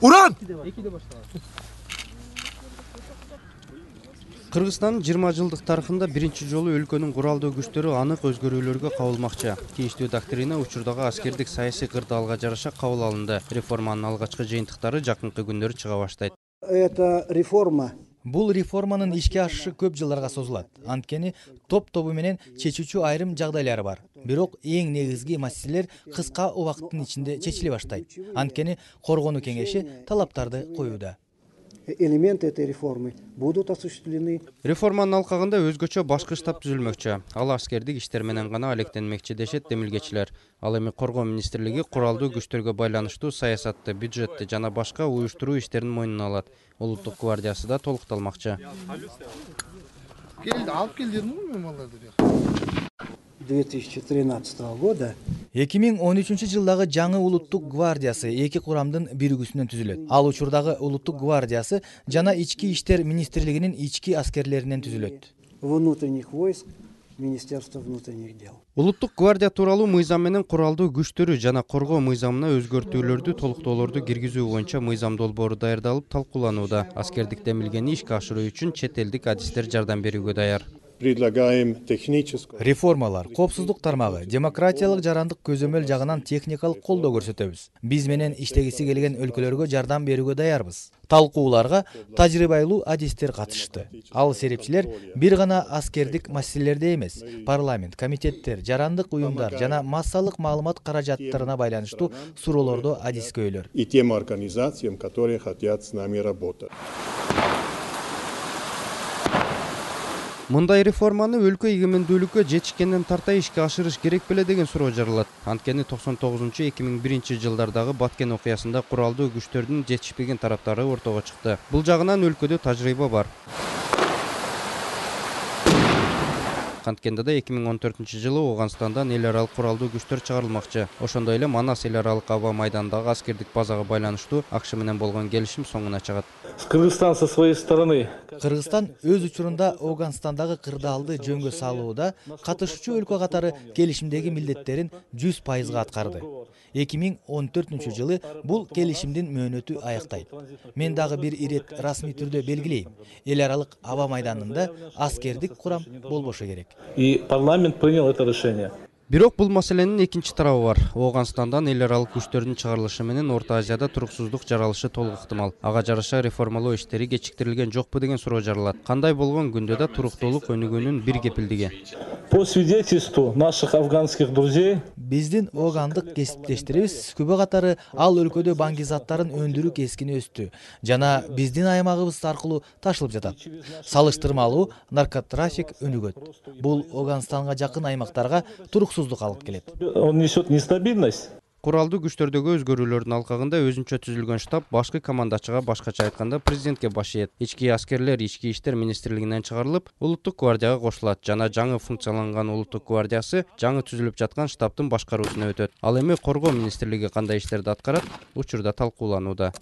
Уран! Кыргызстандын 20 жылдык тарыхында биринчи жолу өлкөнүн куралдуу күчтөрү анык өзгөрүүлөргө кабылмакчы. Тийиштүү доктрина учурдагы аскердик саясий кырдаалга жараша кабыл алынды. Реформанын алгачкы жыйынтыктары жакынкы күндөрү чыга баштайт. Это реформа. Бул реформанын ишке ашышы көп жылдарга созулат. Анткени топ-тобу менен чечүүчү айрым жагдайлары бар. Бирок эң негизги маселелер кыска убакыттын ичинде чечиле баштайт. Анткени Коргонуу кеңеши талаптарды коюуда. Элементы этой реформы будут осуществлены. Реформанын алкагында өзгөчө башкы штаб түзүлмөкчү. Ал аскердик иштер менен гана алектенмекчи дешет демилгечилер. Ал эми Коргоо министрлиги куралдуу күчтөргө байланыштуу саясатты, бюджетти жана башка уюштуруу иштерин мойнуна алат. Улуттук гвардиясы да толукталмакчы. 2013 года 2013 жылдагы жаңы улуттук гвардиясы эки курамдын биригүүсүнөн түзүлөт. Ал учурдагы улуттук гвардиясы жана ички иштер министрлигинин ички аскерлеринен түзүлөт. внутренних войск Министерства внутренних дел. Улуттук гвардия тууралуу мыйзам менен куралдуу күчтөрү жана коргоо мыйзамына өзгөртүүлөрдү, толуктоолорду киргизүү боюнча мыйзам долбоору даярдалып талкууланууда. Аскердик демилгени ишке ашыруу үчүн чет элдик адистер жардам берүүгө даяр. Реформалар, коопсуздук тармагы, демократиялык жарандык көзөмөл жагынан техникалык колдоо көрсөтөбүз. Биз менен иштегиси келген өлкөлөргө жардам берүүгө даярбыз. Талкууларга тажрыйбалуу адистер катышты. Ал серепчилер бир гана аскердик маселелерде эмес, парламент, комитеттер, жарандык уюмдар жана массалык маалымат каражаттарына байланыштуу суроолордо адискөйлөр. И тем организациям, которые хотят с нами работать. Мындай реформаны өлкө ийгемендүүлүккө жетишкенден тарта ишке ашырыш керек беле деген суроо жаралат. Анткени 99-2001 жылдардагы Баткен окуясында куралдуу күчтөрдүн жетишпеген тараптары ортого чыкты. Бул жагынан өлкөдө тажрыйба бар. Канткенде да 2014 жылы Ооганстандан эл аралык куралдуу күчтөр чыгарылмакчы. Ошондой эле Манас эл аралык аба майданындагы аскердик базага байланыштуу АКШ менен болгон келишим соңуна чыгат. Кыргызстан со своей стороны. Кыргызстан өз учурунда Ооганстандагы кырдаалды жөнгө салууда катышуучу өлкө катары келишимдеги милдеттерин 100% аткарды. 2014 жылы бул келишимдин мөөнөтү аяктайт. Мен дагы бир ирет расмий түрдө белгилейм. Эл аралык аба майданында аскердик курам болбошу керек. И парламент принял это решение. Бирок бул маселенин экинчи тарабы бар. Ооганстандан эл аралык күчтөрдүн чыгарылышы менен Орто Азияда туруксуздук жаралышы толук ыктымал. Ага жараша реформалоо иштери кечиктирилген жокпу деген суроо жаралат. Кандай болгон күндө да туруктуулук өнүгүүнүн бир кепилдиги. По свидетельству наших афганских друзей, Биздин оогандык кесиптештерибиз күбө катары ал өлкөдө баңгизаттарын өндүрүү кескини өстү жана биздин аймагыбыз аркылуу ташылып жатат. Салыштырмалуу наркотрафик өнүгөт. Бул Ооганстанга жакын аймактарга туруксуздук алып келет. он несет нестабильность. Куралдуу күчтөрдөгү өзгөрүүлөрдүн алкагында өзүнчө түзүлгөн штаб башкы командачыга, башкача айтканда президентке баш ийет. Ички аскерлер Ички иштер министрлигинен чыгарылып, улуттук гвардияга кошулат жана жаңы функцияланган улуттук гвардиясы жаңы түзүлүп жаткан штабтын башкаруусуна өтөт. Ал эми Коргоо министрлиги кандай иштерди аткарат, учурда талкууланууда.